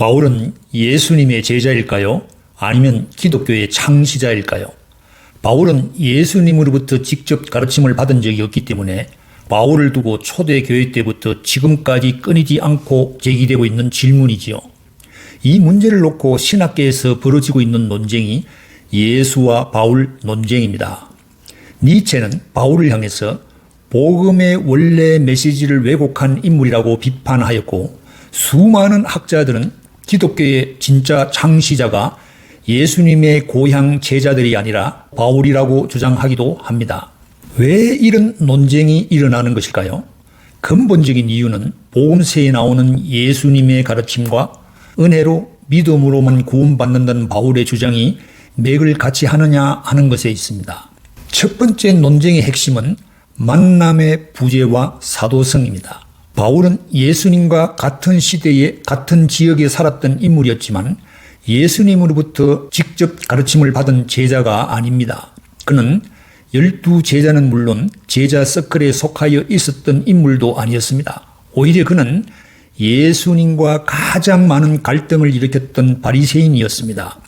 바울은 예수님의 제자일까요? 아니면 기독교의 창시자일까요? 바울은 예수님으로부터 직접 가르침을 받은 적이 없기 때문에 바울을 두고 초대교회 때부터 지금까지 끊이지 않고 제기되고 있는 질문이지요. 이 문제를 놓고 신학계에서 벌어지고 있는 논쟁이 예수와 바울 논쟁입니다. 니체는 바울을 향해서 복음의 원래 메시지를 왜곡한 인물이라고 비판하였고, 수많은 학자들은 기독교의 진짜 창시자가 예수님의 고향 제자들이 아니라 바울이라고 주장하기도 합니다. 왜 이런 논쟁이 일어나는 것일까요? 근본적인 이유는 복음서에 나오는 예수님의 가르침과 은혜로 믿음으로만 구원받는다는 바울의 주장이 맥을 같이 하느냐 하는 것에 있습니다. 첫 번째 논쟁의 핵심은 만남의 부재와 사도성입니다. 바울은 예수님과 같은 시대에 같은 지역에 살았던 인물이었지만 예수님으로부터 직접 가르침을 받은 제자가 아닙니다. 그는 12제자는 물론 제자 서클에 속하여 있었던 인물도 아니었습니다. 오히려 그는 예수님과 가장 많은 갈등을 일으켰던 바리새인이었습니다.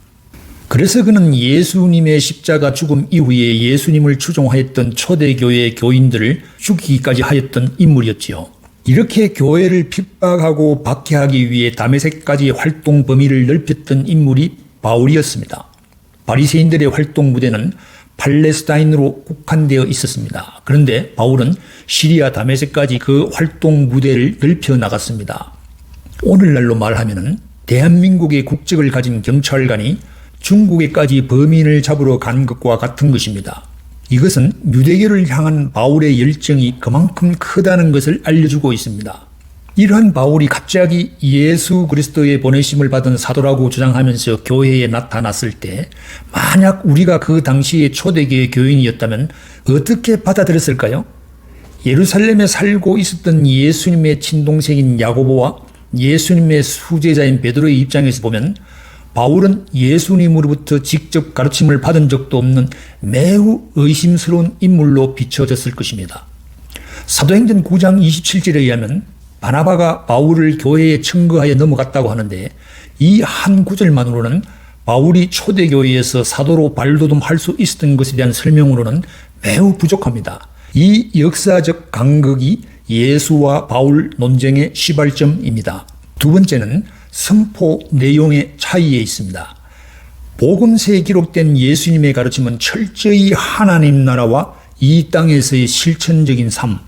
그래서 그는 예수님의 십자가 죽음 이후에 예수님을 추종하였던 초대교회 교인들을 죽이기까지 하였던 인물이었지요. 이렇게 교회를 핍박하고 박해하기 위해 다메섹까지 활동 범위를 넓혔던 인물이 바울이었습니다. 바리새인들의 활동 무대는 팔레스타인으로 국한되어 있었습니다. 그런데 바울은 시리아 다메섹까지 그 활동 무대를 넓혀 나갔습니다. 오늘날로 말하면 대한민국의 국적을 가진 경찰관이 중국에까지 범인을 잡으러 간 것과 같은 것입니다. 이것은 유대교를 향한 바울의 열정이 그만큼 크다는 것을 알려주고 있습니다. 이러한 바울이 갑자기 예수 그리스도의 보내심을 받은 사도라고 주장하면서 교회에 나타났을 때, 만약 우리가 그 당시에 초대교회 교인이었다면 어떻게 받아들였을까요? 예루살렘에 살고 있었던 예수님의 친동생인 야고보와 예수님의 수제자인 베드로의 입장에서 보면 바울은 예수님으로부터 직접 가르침을 받은 적도 없는 매우 의심스러운 인물로 비춰졌을 것입니다. 사도행전 9장 27절에 의하면 바나바가 바울을 교회에 청구하여 넘어갔다고 하는데, 이 한 구절만으로는 바울이 초대교회에서 사도로 발돋움할 수 있었던 것에 대한 설명으로는 매우 부족합니다. 이 역사적 간극이 예수와 바울 논쟁의 시발점입니다. 두 번째는 선포 내용의 차이에 있습니다. 복음서에 기록된 예수님의 가르침은 철저히 하나님 나라와 이 땅에서의 실천적인 삶,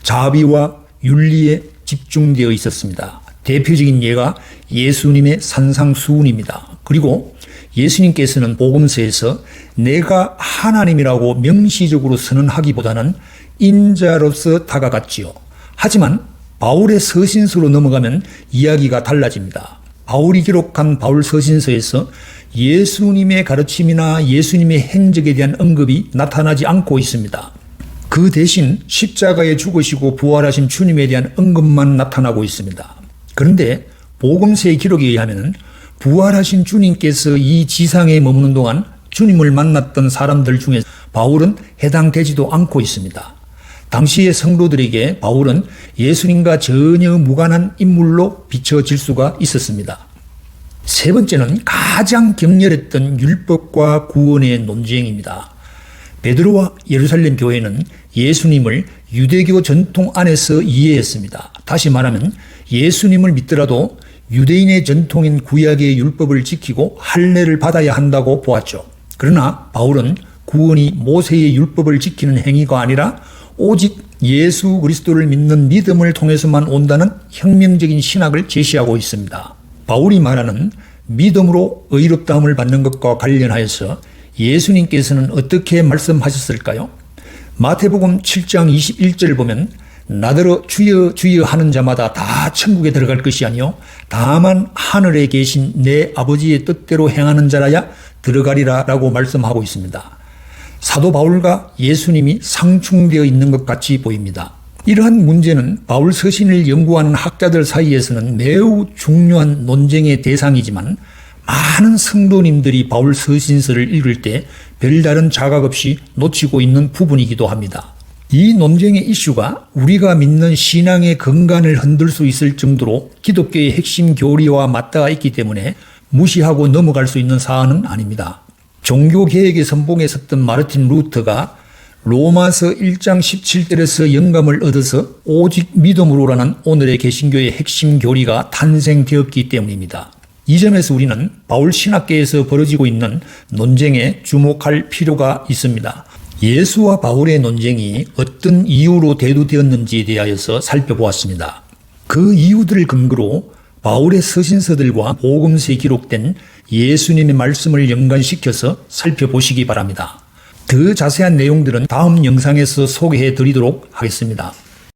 자비와 윤리에 집중되어 있었습니다. 대표적인 예가 예수님의 산상수훈입니다. 그리고 예수님께서는 복음서에서 내가 하나님이라고 명시적으로 선언하기보다는 인자로서 다가갔지요. 하지만 바울의 서신서로 넘어가면 이야기가 달라집니다. 바울이 기록한 바울 서신서에서 예수님의 가르침이나 예수님의 행적에 대한 언급이 나타나지 않고 있습니다. 그 대신 십자가에 죽으시고 부활하신 주님에 대한 언급만 나타나고 있습니다. 그런데 복음서의 기록에 의하면 부활하신 주님께서 이 지상에 머무는 동안 주님을 만났던 사람들 중에 바울은 해당되지도 않고 있습니다. 당시의 성도들에게 바울은 예수님과 전혀 무관한 인물로 비춰질 수가 있었습니다. 세 번째는 가장 격렬했던 율법과 구원의 논쟁입니다. 베드로와 예루살렘 교회는 예수님을 유대교 전통 안에서 이해했습니다. 다시 말하면 예수님을 믿더라도 유대인의 전통인 구약의 율법을 지키고 할례를 받아야 한다고 보았죠. 그러나 바울은 구원이 모세의 율법을 지키는 행위가 아니라 오직 예수 그리스도를 믿는 믿음을 통해서만 온다는 혁명적인 신학을 제시하고 있습니다. 바울이 말하는 믿음으로 의롭다함을 받는 것과 관련하여서 예수님께서는 어떻게 말씀하셨을까요? 마태복음 7장 21절을 보면 나더러 주여 주여 하는 자마다 다 천국에 들어갈 것이 아니요 다만 하늘에 계신 내 아버지의 뜻대로 행하는 자라야 들어가리라 라고 말씀하고 있습니다. 사도 바울과 예수님이 상충되어 있는 것 같이 보입니다. 이러한 문제는 바울 서신을 연구하는 학자들 사이에서는 매우 중요한 논쟁의 대상이지만, 많은 성도님들이 바울 서신서를 읽을 때 별다른 자각 없이 놓치고 있는 부분이기도 합니다. 이 논쟁의 이슈가 우리가 믿는 신앙의 근간을 흔들 수 있을 정도로 기독교의 핵심 교리와 맞닿아 있기 때문에 무시하고 넘어갈 수 있는 사안은 아닙니다. 종교개혁의 선봉에 섰던 마르틴 루터가 로마서 1장 17절에서 영감을 얻어서 오직 믿음으로라는 오늘의 개신교의 핵심 교리가 탄생되었기 때문입니다. 이 점에서 우리는 바울 신학계에서 벌어지고 있는 논쟁에 주목할 필요가 있습니다. 예수와 바울의 논쟁이 어떤 이유로 대두되었는지에 대하여서 살펴보았습니다. 그 이유들을 근거로 바울의 서신서들과 복음서에 기록된 예수님의 말씀을 연관시켜서 살펴보시기 바랍니다. 더 자세한 내용들은 다음 영상에서 소개해 드리도록 하겠습니다.